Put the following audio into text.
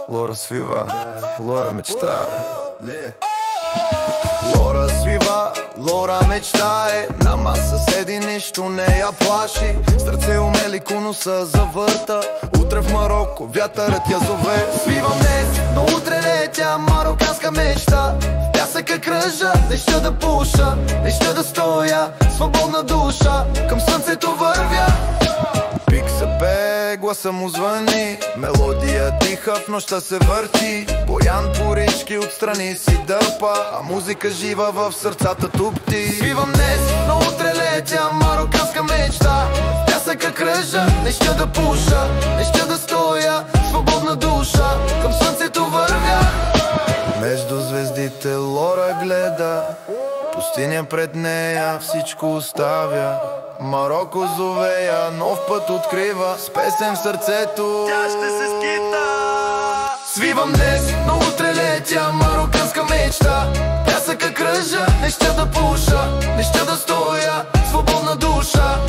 Лора свива, Лора мечта. Лора свива, Лора мечтае. На маса седи, нищо не я плаши. Сърце умели конуса завърта. Утре в Мароко вятърът я зове. Свивам днес, но утре не е тя мароканска мечта. В пясъка кръжа, не ще да пуша, не ще да стоя, свободна душа. Към слънцето вървя. Пик се пее, гласа му звъни. Мелодия диха, в нощта се върти. Боян Порички отстрани си дърпа, а музика жива в сърцата тупти. Свивам днес, но утре летя мароканска мечта. Пясъка кръжа, не ще да пуша, не ще да стоя, свободна душа. Към слънцето вървя. Между звездите Лора гледа, пустиня пред нея, всичко оставя. Мароко зове я, нов път открива, с песен в сърцето тя ще се скита. Свивам днес, но утре летя мароканска мечта. Пясъка кръжа, не ще да пуша, не ще да стоя, свободна душа.